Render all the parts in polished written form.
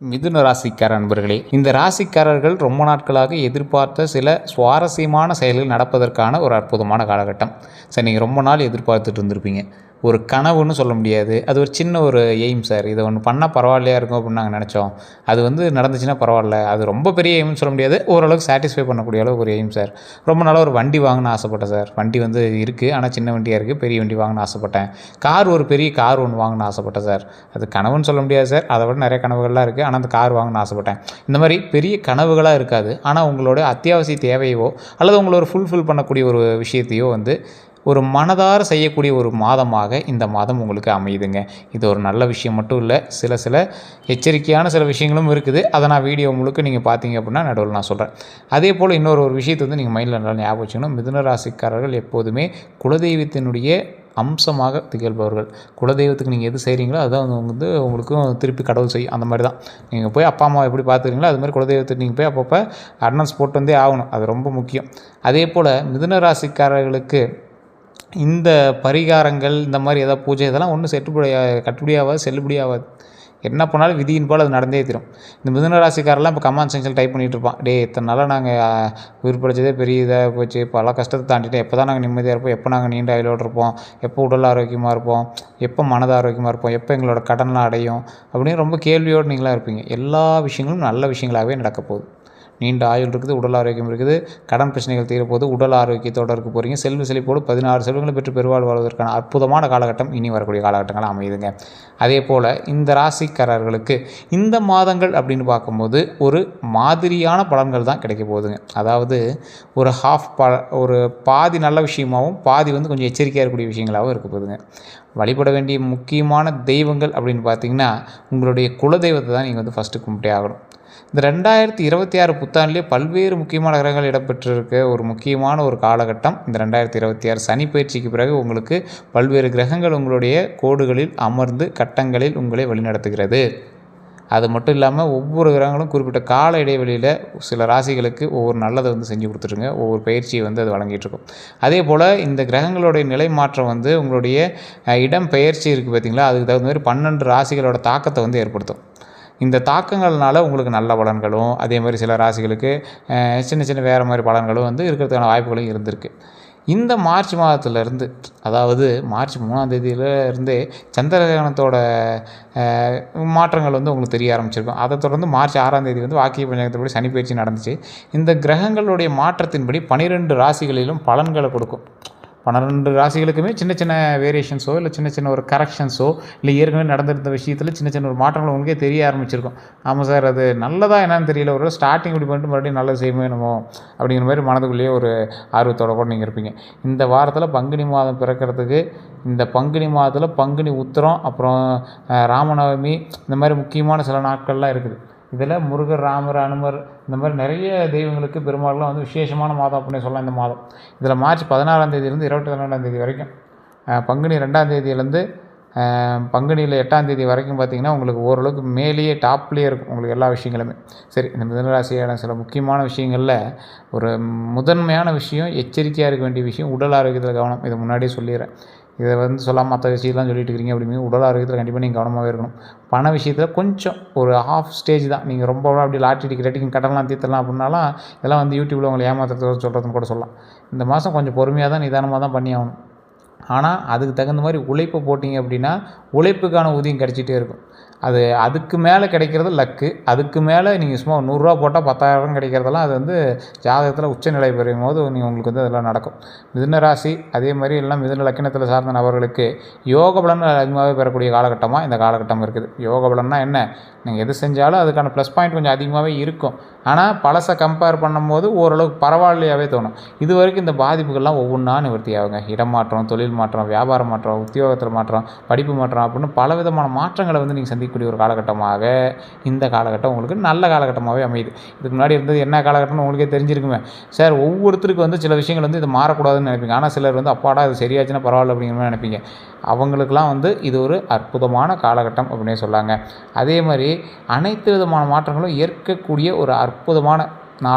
மிதுன ராசிக்கார அன்பர்களே, இந்த ராசிக்காரர்கள் ரொம்ப நாட்களாக எதிர்பார்த்த சில சுவாரஸ்யமான செயல்கள் நடப்பதற்கான ஒரு அற்புதமான காலகட்டம். சார், நீங்கள் ரொம்ப நாள் எதிர்பார்த்துட்டு இருந்திருப்பீங்க. ஒரு கனவுன்னு சொல்ல முடியாது, அது ஒரு சின்ன ஒரு எய்ம் சார். இதை ஒன்று பண்ணால் பரவாயில்லையா இருக்கும் அப்படின்னு நாங்கள் நினச்சோம். அது நடந்துச்சுன்னா பரவாயில்ல. அது ரொம்ப பெரிய எய்ம்னு சொல்ல முடியாது, ஓரளவுக்கு சாட்டிஸ்ஃபை பண்ணக்கூடிய அளவுக்கு ஒரு எய்ம் சார். ரொம்ப நாளாக ஒரு வண்டி வாங்கணும்னு ஆசைப்பட்டேன் சார். வண்டி இருக்குது, ஆனால் சின்ன வண்டியாக இருக்குது. பெரிய வண்டி வாங்கணும்னு ஆசைப்பட்டேன். ஒரு பெரிய கார் ஒன்று வாங்கணும்னு ஆசைப்பட்டேன் சார். அது கனவுன்னு சொல்ல முடியாது சார், அதை விட நிறைய கனவுகள்லாம் இருக்குது. ஆனால் அந்த கார் வாங்கணும்னு ஆசைப்பட்டேன். இந்த மாதிரி பெரிய கனவுகளாக இருக்காது, ஆனால் உங்களோட அத்தியாவசிய தேவையோ அல்லது உங்களை ஒரு ஃபுல்ஃபில் பண்ணக்கூடிய ஒரு விஷயத்தையோ ஒரு மனதார செய்யக்கூடிய ஒரு மாதமாக இந்த மாதம் உங்களுக்கு அமையுதுங்க. இது ஒரு நல்ல விஷயம் மட்டும் இல்லை, சில எச்சரிக்கையான சில விஷயங்களும் இருக்குது. அதை நான் வீடியோ முழுக்க நீங்கள் பார்த்தீங்க அப்படின்னா நடுவில் நான் சொல்கிறேன். அதே போல் இன்னொரு விஷயத்தை நீங்கள் மைண்டில் நல்லா ஞாபகம் வச்சுக்கணும். மிதுன ராசிக்காரர்கள் எப்போதுமே குலதெய்வத்தினுடைய அம்சமாக திகழ்பவர்கள். குலதெய்வத்துக்கு நீங்கள் எது செய்கிறீங்களோ அதுதான் உங்களுக்கும் திருப்பி கடவுள் செய்யும். அந்த மாதிரி தான் நீங்கள் போய் அப்பா அம்மா எப்படி பார்த்துக்கிறீங்களோ அது மாதிரி குலதெய்வத்துக்கு நீங்கள் போய் அப்பப்போ அட்டனன்ஸ் போட்டு வந்தே ஆகணும். அது ரொம்ப முக்கியம். அதே போல் மிதுன ராசிக்காரர்களுக்கு இந்த பரிகாரங்கள், இந்த மாதிரி ஏதாவது பூஜை, இதெல்லாம் ஒன்றும் கட்டுப்படியாகாது, செல்லுபடியாகாது. என்ன பண்ணாலும் விதியின் போல் அது நடந்தே தரும். இந்த மிதுன ராசிக்காரெல்லாம் இப்போ கமெண்ட் செக்ஷன் டைப் பண்ணிகிட்டு இருப்பான். இத்தனை நாளாக நாங்கள் உயிர் படைச்சதே பெரிய இதாக போச்சு, பல கஷ்டத்தை தாண்டிட்டு எப்போ தான் நாங்கள் நிம்மதியாக இருப்போம், எப்போ நாங்கள் நீண்ட ஆயுளோடு இருப்போம், எப்போ உடல் ஆரோக்கியமாக இருப்போம், எப்போ மனது ஆரோக்கியமாக இருப்போம், எப்போ எங்களோட கடன்லாம் அடையும் அப்படின்னு ரொம்ப கேள்வியோடு நீங்களாக இருப்பீங்க. எல்லா விஷயங்களும் நல்ல விஷயங்களாகவே நடக்க போகுது. நீண்ட ஆயுள் இருக்குது, உடல் ஆரோக்கியம் இருக்குது, கடன் பிரச்சனைகள் தீரப்போது, உடல் ஆரோக்கியத்தோடு இருக்க போகிறீங்க. செல்வ செழிப்போடு 16 செல்வங்களை பெற்று பெருவாழ் வாழ்வதற்கான அற்புதமான காலகட்டம் இனி வரக்கூடிய காலகட்டங்கள் அமையுதுங்க. அதே போல் இந்த ராசிக்காரர்களுக்கு இந்த மாதங்கள் அப்படின்னு பார்க்கும்போது ஒரு மாதிரியான பலன்கள் தான் கிடைக்க போகுதுங்க. அதாவது ஒரு பாதி நல்ல விஷயமாகவும் பாதி கொஞ்சம் எச்சரிக்கையாக இருக்கக்கூடிய விஷயங்களாகவும் இருக்க போகுதுங்க. வழிபட வேண்டிய முக்கியமான தெய்வங்கள் அப்படின்னு பார்த்தீங்கன்னா உங்களுடைய குலதெய்வத்தை தான் நீங்கள் ஃபஸ்ட்டு கும்பிட்டே ஆகணும். இந்த 2026 புத்தாண்டிலே பல்வேறு முக்கியமான கிரகங்கள் இடம்பெற்றிருக்க ஒரு முக்கியமான ஒரு காலகட்டம் இந்த 2026 சனி பயிற்சிக்கு பிறகு உங்களுக்கு பல்வேறு கிரகங்கள் உங்களுடைய கோடுகளில் அமர்ந்து கட்டங்களில் உங்களை வழிநடத்துகிறது. அது மட்டும் இல்லாமல் ஒவ்வொரு கிரகங்களும் குறிப்பிட்ட கால இடைவெளியில் சில ராசிகளுக்கு ஒவ்வொரு நல்லதை செஞ்சு கொடுத்துருங்க. ஒவ்வொரு பயிற்சியை அது வழங்கிட்டுருக்கும். அதே போல் இந்த கிரகங்களுடைய நிலை மாற்றம் உங்களுடைய இடம் பெயர்ச்சி இருக்குது பார்த்திங்களா, அதுக்கு தகுந்த மாதிரி 12 ராசிகளோட தாக்கத்தை ஏற்படுத்தும். இந்த தாக்கங்கள்னால உங்களுக்கு நல்ல பலன்களும், அதே மாதிரி சில ராசிகளுக்கு சின்ன வேறு மாதிரி பலன்களும் இருக்கிறதுக்கான வாய்ப்புகளும் இருந்திருக்கு. இந்த மார்ச் மாதத்துலேருந்து, அதாவது மார்ச் 3ஆம் தேதியிலேருந்தே சந்திரகிரகணத்தோட மாற்றங்கள் உங்களுக்கு தெரிய ஆரம்பிச்சிருக்கும். அதை தொடர்ந்து மார்ச் 6ஆம் தேதி வாக்கிய பஞ்சாங்கத்தின்படி சனி பயிற்சி நடந்துச்சு. இந்த கிரகங்களுடைய மாற்றத்தின்படி 12 ராசிகளிலும் பலன்களை கொடுக்கும். 12 ராசிகளுக்குமே சின்ன வேரியேஷன்ஸோ இல்லை சின்ன ஒரு கரெக்ஷன்ஸோ இல்லை ஏற்கனவே நடந்திருந்த விஷயத்தில் சின்ன ஒரு மாற்றங்கள் உங்களுக்கே தெரிய ஆரம்பிச்சிருக்கும். ஆமாம் சார், அது நல்லதாக என்னன்னு தெரியல, ஒரு ஸ்டார்டிங் இப்படி பண்ணிட்டு மறுபடியும் நல்லது செய்யணும் என்னமோ அப்படிங்கிற மாதிரி மனதுக்குள்ளேயே ஒரு ஆர்வத்தோட கூட நீங்கள் இருப்பீங்க. இந்த வாரத்தில் பங்குனி மாதம் பிறக்கிறதுக்கு, இந்த பங்குனி மாதத்தில் பங்குனி உத்திரம், அப்புறம் ராமநவமி, இந்த மாதிரி முக்கியமான சில நாட்கள்லாம் இருக்குது. இதில் முருகர், ராமர், அனுமர், இந்த மாதிரி நிறைய தெய்வங்களுக்கு பெரும்பாலும் விசேஷமான மாதம் அப்படின்னு சொல்லலாம் இந்த மாதம். இதில் மார்ச் 16ஆம் தேதியிலேருந்து 22ஆம் தேதி வரைக்கும், பங்குனி 2ஆம் தேதியிலேருந்து பங்குனியில் 8ஆம் தேதி வரைக்கும் பார்த்திங்கன்னா உங்களுக்கு ஓரளவுக்கு மேலேயே டாப்லேயே இருக்கும் உங்களுக்கு எல்லா விஷயங்களுமே. சரி, இந்த மிதுனராசியான சில முக்கியமான விஷயங்களில் ஒரு முதன்மையான விஷயம், எச்சரிக்கையாக இருக்க வேண்டிய விஷயம் உடல் ஆரோக்கியத்தில் கவனம். இதை முன்னாடியே சொல்லிடுறேன். இதை சொல்லாமல் மற்ற விஷயத்தெலாம் சொல்லிட்டு இருக்கிறீங்க அப்படிங்கிற உடல் ஆரோக்கியத்தில் கண்டிப்பாக நீங்கள் கவனமாகவே இருக்கணும். பண விஷயத்தில் கொஞ்சம் ஒரு ஹாஃப் ஸ்டேஜ் தான். நீங்கள் ரொம்ப அப்படி லாட்ரி டிக்கெட்டிங் கடன்லாம் தீர்த்தலாம் அப்படின்னாலாம் இதெல்லாம் யூடியூப்பில் உங்களை ஏமாத்துறது சொல்கிறதுன்னு கூட சொல்லலாம். இந்த மாதம் கொஞ்சம் பொறுமையாக தான், நிதானமாக தான் பண்ணி ஆகணும். ஆனால் அதுக்கு தகுந்த மாதிரி உழைப்பு போட்டிங்க அப்படின்னா உழைப்புக்கான ஊதியம் கிடச்சிட்டே இருக்கும். அதுக்கு மேலே கிடைக்கிறது லக்கு. அதுக்கு மேலே நீங்கள் சும்மா 100 போட்டால் 10,000 கிடைக்கிறதெல்லாம் அது ஜாதகத்தில் உச்சநிலை பெறும் போது உங்களுக்கு அதெல்லாம் நடக்கும். மிதுன ராசி அதே மாதிரி எல்லாம் மிதுன லக்கணத்தில் சார்ந்த நபர்களுக்கு யோக பலன் அதிகமாகவே பெறக்கூடிய காலகட்டமாக இந்த காலகட்டம் இருக்குது. யோக பலன்னா என்ன, நீங்கள் எது செஞ்சாலும் அதுக்கான ப்ளஸ் பாயிண்ட் கொஞ்சம் அதிகமாகவே இருக்கும். ஆனால் பழசை கம்பேர் பண்ணும்போது ஓரளவுக்கு பரவாயில்லையாகவே தோணும். இது வரைக்கும் இந்த பாதிப்புகள்லாம் ஒவ்வொன்றா நிவர்த்தி ஆகுங்க. இடம் மாற்றம், தொழில் மாற்றம், வியாபார மாற்றம், உத்தியோகத்தில் மாற்றம், படிப்பு மாற்றம் அப்படின்னு பலவிதமான மாற்றங்களை நீங்கள் சந்திக்கக்கூடிய ஒரு காலகட்டமாக இந்த காலகட்டம் உங்களுக்கு நல்ல காலகட்டமாகவே அமையுது. இதுக்கு முன்னாடி இருந்தது என்ன காலகட்டம்னு உங்களுக்கே தெரிஞ்சிருக்குமே. சார், ஒவ்வொருத்தருக்கு சில விஷயங்கள் இது மாறக்கூடாதுன்னு நினைப்பீங்க. ஆனால் சிலர் அப்பாடா இது சரியாச்சுன்னா பரவாயில்ல அப்படிங்கிற மாதிரி நினைப்பீங்க. அவங்களுக்கெல்லாம் இது ஒரு அற்புதமான காலகட்டம் அப்படின்னே சொல்லாங்க. அதே மாதிரி அனைத்து விதமான மாற்றங்களும் ஏற்கக்கூடிய ஒரு அற்புதமான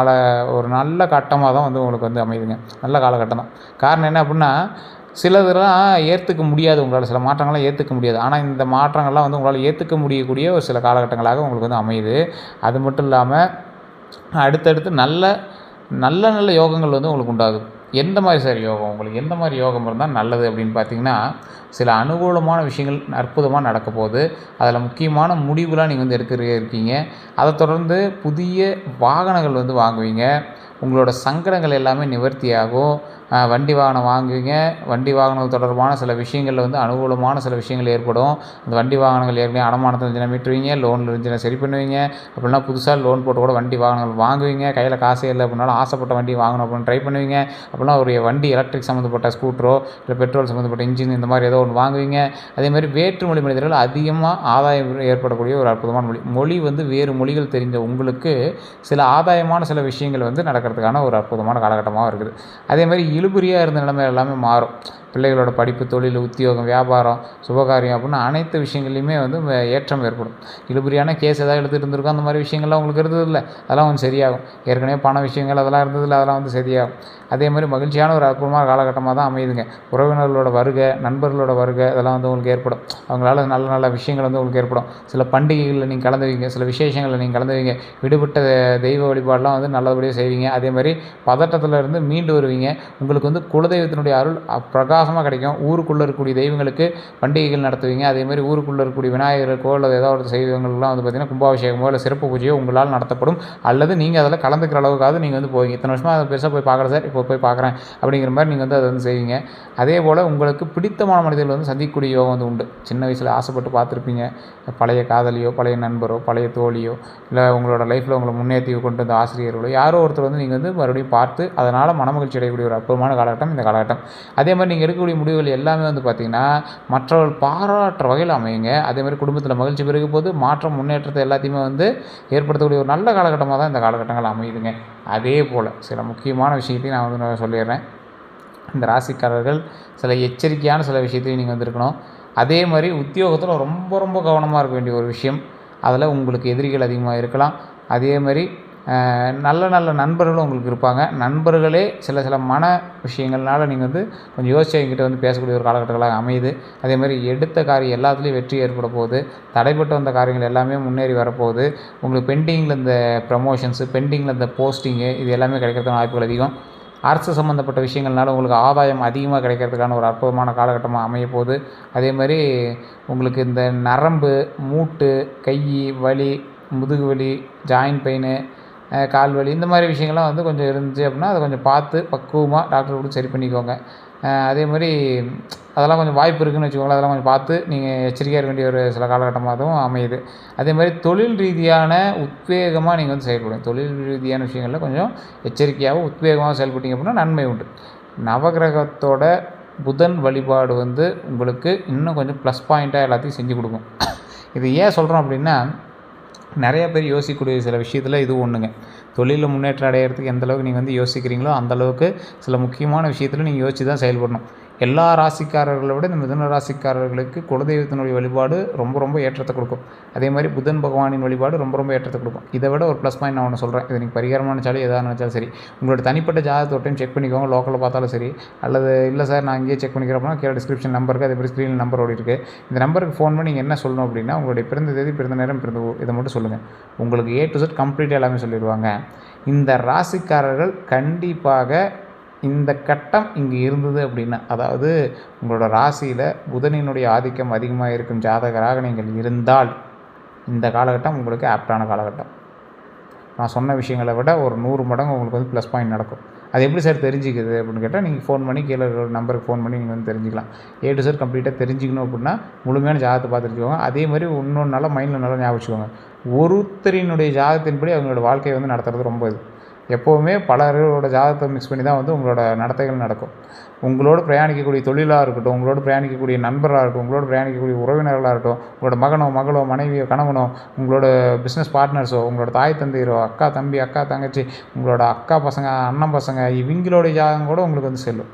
ஒரு நல்ல கட்டமாக தான் உங்களுக்கு அமையுதுங்க. நல்ல காலகட்டம் தான். காரணம் என்ன அப்படின்னா சிலதெல்லாம் ஏற்றுக்க முடியாது, உங்களால் சில மாற்றங்கள்லாம் ஏற்றுக்க முடியாது. ஆனால் இந்த மாற்றங்கள்லாம் வந்து உங்களால் ஏற்றுக்க முடியக்கூடிய ஒரு சில காலகட்டங்களாக உங்களுக்கு வந்து அமையுது. அது மட்டும் இல்லாமல் அடுத்தடுத்து நல்ல நல்ல நல்ல யோகங்கள் வந்து உங்களுக்கு உண்டாகுது. எந்த மாதிரி சார் யோகம், உங்களுக்கு எந்த மாதிரி யோகம் இருந்தால் நல்லது அப்படின்னு பார்த்தீங்கன்னா, சில அனுகூலமான விஷயங்கள் அற்புதமாக நடக்க போகுது. அதில் முக்கியமான முடிவுலாம் நீங்கள் வந்து இருக்கீங்க. அதை தொடர்ந்து புதிய வாகனங்கள் வந்து வாங்குவீங்க. உங்களோட சங்கடங்கள் எல்லாமே நிவர்த்தியாகும். வண்டி வாகனம் வாங்குவீங்க. வண்டி வாகனம் தொடர்பான சில விஷயங்களில் வந்து அனுகூலமான சில விஷயங்கள் ஏற்படும். அந்த வண்டி வாகனங்கள் ஏற்கனவே அடமானத்தில் இருந்துச்சுன்னா மீட்டுருவீங்க, லோனில் இருந்துச்சுன்னா சரி பண்ணுவீங்க. அப்படின்னா புதுசாக லோன் போட்டு கூட வண்டி வாகனங்கள் வாங்குவீங்க. கையில் காசே இல்லை அப்படின்னாலும் ஆசைப்பட்ட வண்டி வாங்கணும் அப்படின்னு ட்ரை பண்ணுவீங்க. அப்படின்னா ஒரு வண்டி எலக்ட்ரிக் சம்மந்தப்பட்ட ஸ்கூட்டரோ இல்லை பெட்ரோல் சம்மந்தப்பட்ட இன்ஜின் இந்த மாதிரி ஏதோ ஒன்று வாங்குவீங்க. அதேமாதிரி வேற்றுமொழி மனிதர்கள் அதிகமாக ஆதாயம் ஏற்படக்கூடிய ஒரு அற்புதமான மொழி வந்து வேறு மொழிகள் தெரிஞ்ச உங்களுக்கு சில ஆதாயமான சில விஷயங்கள் வந்து நடக்கிறதுக்கான ஒரு அற்புதமான காலகட்டமாக இருக்குது. அதேமாதிரி இழுபறியாக இருந்த நிலைமை எல்லாமே மாறும். பிள்ளைகளோட படிப்பு, தொழில், உத்தியோகம், வியாபாரம், சுபகாரியம் அப்படின்னு அனைத்து விஷயங்கள்லையுமே வந்து ஏற்றம் ஏற்படும். இழுபறியான கேஸ் ஏதாவது எடுத்துகிட்டு இருந்திருக்கோம், அந்த மாதிரி விஷயங்கள்லாம் உங்களுக்கு இருந்ததில்லை, அதெல்லாம் கொஞ்சம் சரியாகும். ஏற்கனவே பண விஷயங்கள் அதெல்லாம் இருந்ததில்லை, அதெல்லாம் வந்து சரியாகும். அதே மாதிரி மகிழ்ச்சியான ஒரு அற்புதமான காலகட்டமாக தான் அமையுதுங்க. உறவினர்களோட வருகை, நண்பர்களோட வருகை இதெல்லாம் வந்து உங்களுக்கு ஏற்படும். அவங்களால நல்ல நல்ல விஷயங்கள் வந்து உங்களுக்கு ஏற்படும். சில பண்டிகைகளில் நீங்கள் கலந்துவீங்க, சில விசேஷங்களில் நீங்கள் கலந்துவீங்க. விடுபட்ட தெய்வ வழிபாடெலாம் வந்து நல்லபடியாக செய்வீங்க. அதே மாதிரி பதட்டத்தில் இருந்து மீண்டு வருவீங்க. உங்களுக்கு வந்து குலதெய்வத்தினுடைய அருள் பிரகாசமாக கிடைக்கும். ஊருக்குள்ளே இருக்கக்கூடிய தெய்வங்களுக்கு பண்டிகைகள் நடத்துவீங்க. அதேமாதிரி ஊருக்குள்ளே இருக்கக்கூடிய விநாயகருக்கோ இல்லை ஏதாவது செய்வங்கள்லாம் வந்து பார்த்திங்கன்னா கும்பாபிஷேகமோ இல்லை சிறப்பு பூஜையோ உங்களால் நடத்தப்படும். அல்லது நீங்கள் அதில் கலந்துக்கிற அளவுக்காவது நீங்கள் வந்து போவீங்க. இத்தனை வருஷமாக அதை பெருசாக போய் பார்க்குறேன் சார், இப்போ போய் பார்க்குறேன் அப்படிங்கிற மாதிரி நீங்கள் வந்து அதை வந்து செய்வீங்க. அதே போல் உங்களுக்கு பிடித்தமான மனிதர்கள் வந்து சந்திக்கக்கூடிய யோகம் வந்து உண்டு. சின்ன வயசில் ஆசைப்பட்டு பார்த்துருப்பீங்க. பழைய காதலியோ, பழைய நண்பரோ, பழைய தோழியோ, இல்லை உங்களோட லைஃப்பில் உங்களை முன்னேற்றி கொண்டு வந்த ஆசிரியர்களோ யாரோ ஒருத்தர் வந்து நீங்கள் வந்து மறுபடியும் பார்த்து அதனால் மனமகிழ்ச்சி அடையக்கூடிய ஒரு அற்புதமான காலகட்டம் இந்த காலகட்டம். அதே மாதிரி நீங்கள் எடுக்கக்கூடிய முடிவுகள் எல்லாமே வந்து பார்த்திங்கன்னா மற்றவர்கள் பாராட்டுற வகையில் அமையுங்க. அதேமாதிரி குடும்பத்தில் மகிழ்ச்சி பெருக போது மாற்றம், முன்னேற்றத்தை எல்லாத்தையுமே வந்து ஏற்படுத்தக்கூடிய ஒரு நல்ல காலகட்டமாக தான் இந்த காலகட்டங்கள் அமையுதுங்க. அதே போல் சில முக்கியமான விஷயத்தையும் நான் வந்து சொல்லிடுறேன். இந்த ராசிக்காரர்கள் சில எச்சரிக்கையான சில விஷயத்தையும் நீங்கள் வந்துருக்கணும். அதே மாதிரி உத்தியோகத்தில் ரொம்ப ரொம்ப கவனமாக இருக்க வேண்டிய ஒரு விஷயம். அதில் உங்களுக்கு எதிரிகள் அதிகமாக இருக்கலாம். அதே மாதிரி நல்ல நல்ல நண்பர்களும் உங்களுக்கு இருப்பாங்க. நண்பர்களே சில சில மன விஷயங்கள்னால நீங்கள் வந்து கொஞ்சம் யோசிச்சு என்கிட்ட வந்து பேசக்கூடிய ஒரு காலகட்டங்களாக அமையுது. அதேமாதிரி எடுத்த காரியம் எல்லாத்துலேயும் வெற்றி ஏற்பட போகுது. தடைப்பட்டு வந்த காரியங்கள் எல்லாமே முன்னேறி வரப்போகுது. உங்களுக்கு பெண்டிங்கில் இந்த ப்ரமோஷன்ஸு, பெண்டிங்கில் இந்த போஸ்டிங்கு இது எல்லாமே கிடைக்கிறதுக்கான வாய்ப்புகள் அதிகம். அரசு சம்மந்தப்பட்ட விஷயங்கள்னால உங்களுக்கு ஆதாயம் அதிகமாக கிடைக்கிறதுக்கான ஒரு அற்புதமான காலகட்டமாக அமையப்போகுது. அதே மாதிரி உங்களுக்கு இந்த நரம்பு, மூட்டு, கை வலி, முதுகு வலி, ஜாயின்ட் பெயினு, கால் வலி இந்த மாதிரி விஷயங்கள்லாம் வந்து கொஞ்சம் இருந்துச்சு அப்படின்னா அதை கொஞ்சம் பார்த்து பக்குவமாக டாக்டர் கூட சரி பண்ணிக்கோங்க. அதே மாதிரி அதெல்லாம் கொஞ்சம் வாய்ப்பு இருக்குதுன்னு வச்சுக்கோங்களேன். அதெல்லாம் கொஞ்சம் பார்த்து நீங்கள் எச்சரிக்கையாக இருக்க வேண்டிய ஒரு சில காலகட்டமாகவும் அமையுது. அதே மாதிரி தொழில் ரீதியான உத்வேகமாக நீங்கள் வந்து செயல்படுங்க. தொழில் ரீதியான விஷயங்களில் கொஞ்சம் எச்சரிக்கையாகவும் உத்வேகமாக செயல்பட்டீங்க அப்படின்னா நன்மை உண்டு. நவகிரகத்தோட புதன் வழிபாடு வந்து உங்களுக்கு இன்னும் கொஞ்சம் ப்ளஸ் பாயிண்ட்டாக எல்லாத்தையும் செஞ்சு கொடுக்கும். இது ஏன் சொல்கிறோம் அப்படின்னா, நிறைய பேர் யோசிக்கக்கூடிய சில விஷயத்தில் இது ஒன்றுங்க. தொழிலில் முன்னேற்றம் அடைகிறதுக்கு எந்தளவுக்கு நீங்கள் வந்து யோசிக்கிறீங்களோ அந்தளவுக்கு சில முக்கியமான விஷயத்தில் நீங்கள் யோசித்து தான் செயல்படணும். எல்லா ராசிக்காரர்களை விட இந்த மிதுன ராசிக்காரர்களுக்கு குலதெய்வத்தினுடைய வழிபாடு ரொம்ப ரொம்ப ஏற்றத்தை கொடுக்கும். அதே மாதிரி புதன் பகவானின் வழிபாடு ரொம்ப ரொம்ப ஏற்றத்தை கொடுக்கும். இதை விட ஒரு ப்ளஸ் பாயிண்ட் நான் ஒன்று சொல்கிறேன். இது நீங்கள் பரிகாரமாக நினச்சாலும் எதாவது நினச்சாலும் சரி, உங்களோட தனிப்பட்ட ஜாதகத்தை ஒரு டைம் செக் பண்ணிக்கோங்க. லோக்கலில் பார்த்தாலும் சரி, அல்லது இல்லை சார் நான் இங்கேயே செக் பண்ணிக்கிறப்பனா கீழே டிஸ்கிரிப்ஷன் நம்பருக்கு, அதே மாதிரி ஸ்க்ரீனில் நம்பர் ஓடி இருக்குது. இந்த நம்பருக்கு ஃபோன் பண்ணி நீங்கள் என்ன சொல்லணும் அப்படின்னா, உங்களுடைய பிறந்த தேதி, பிறந்த நேரம், பிறந்த ஊர் இதை மட்டும் சொல்லுங்கள். உங்களுக்கு A to Z கம்ப்ளீட்டாக எல்லாமே சொல்லிடுவாங்க. இந்த ராசிக்காரர்கள் கண்டிப்பாக இந்த கட்டம் இங்கே இருந்தது அப்படின்னா, அதாவது உங்களோட ராசியில் புதனினுடைய ஆதிக்கம் அதிகமாக இருக்கும் ஜாதகராக நீங்கள் இருந்தால் இந்த காலகட்டம் உங்களுக்கு ஆப்டான காலகட்டம். நான் சொன்ன விஷயங்களை விட ஒரு 100 மடங்கு உங்களுக்கு வந்து ப்ளஸ் பாயிண்ட் நடக்கும். அது எப்படி சார் தெரிஞ்சிக்குது அப்படின்னு கேட்டால், நீங்கள் ஃபோன் பண்ணி கீழே நம்பருக்கு ஃபோன் பண்ணி நீங்கள் வந்து தெரிஞ்சிக்கலாம். A to Z கம்ப்ளீட்டாக தெரிஞ்சிக்கணும் அப்படின்னா முழுமையான ஜாதகத்தை பார்த்து தெரிஞ்சுக்கோங்க. அதே மாதிரி இன்னொன்று நல்லா மைண்டில் நல்லா ஞாபகம் வச்சுக்கோங்க. ஒருத்தரினுடைய ஜாதகத்தின்படி அவங்களோட வாழ்க்கையை வந்து நடத்துறது ரொம்ப இது. எப்போவுமே பலரோட ஜாதகத்தை மிக்ஸ் பண்ணி தான் வந்து உங்களோட நடத்தைகள் நடக்கும். உங்களோடு பிரயாணிக்கக்கூடிய தொழிலாக இருக்கட்டும், உங்களோடு பிரயாணிக்கக்கூடிய நண்பராக இருக்கட்டும், உங்களோட பிரயாணிக்கக்கூடிய உறவினர்களாக இருக்கட்டும், உங்களோட மகனோ, மகளோ, மனைவியோ, கணவனோ, உங்களோட பிஸ்னஸ் பார்ட்னர்ஸோ, உங்களோட தாய் தந்தையரோ, அக்கா தம்பி, அக்கா தங்கச்சி, உங்களோட அக்கா பசங்க, அண்ணன் பசங்க, இவங்களுடைய ஜாதகம் கூட உங்களுக்கு வந்து செல்லும்.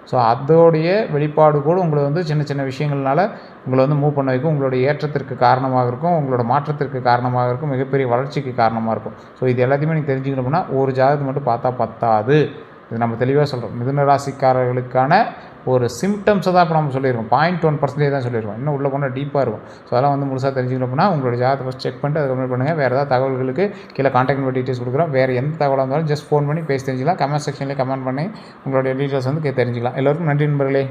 ஸோ அதோடைய வெளிப்பாடு கூட உங்களை வந்து சின்ன சின்ன விஷயங்கள்னால உங்களை வந்து மூவ் பண்ண வைக்கும். உங்களுடைய ஏற்றத்திற்கு காரணமாக இருக்கும், உங்களோட மாற்றத்திற்கு காரணமாக இருக்கும், மிகப்பெரிய வளர்ச்சிக்கு காரணமாக இருக்கும். ஸோ இது எல்லாத்தையுமே நீங்கள் தெரிஞ்சுக்கணும்னா ஒரு ஜாதகத்தை மட்டும் பார்த்தா பத்தாது. இது நம்ம தெளிவாக சொல்கிறோம். மிதுன ராசிக்காரர்களுக்கான ஒரு சிம்டம்ஸை தான் இப்போ நம்ம சொல்லியிருக்கோம். 0.1% தான் சொல்லியிருக்கோம். இன்னும் உள்ளே போனால் டீப்பாக இருக்கும். ஸோ அதெல்லாம் வந்து முழுசாக தெரிஞ்சுக்கணும் அப்படின்னா உங்களுடைய ஜாதகத்தை ஃபஸ்ட் செக் பண்ணிட்டு அதுக்கப்புறம் பண்ணுங்கள். வேறு ஏதாவது தகவல்களுக்கு கீழே கான்டாக்ட் நம்பர் டீட்டெயில்ஸ் கொடுக்குறோம். வேறு எந்த தகவலாக இருந்தாலும் ஜஸ்ட் ஃபோன் பண்ணி பேசி தெரிஞ்சுக்கலாம். கமெண்ட் செக்ஷனில் கமெண்ட் பண்ணி உங்களுடைய டீட்டெயில்ஸ் வந்து தெரிஞ்சுக்கலாம். எல்லோருக்கும் நன்றி நண்பர்களே.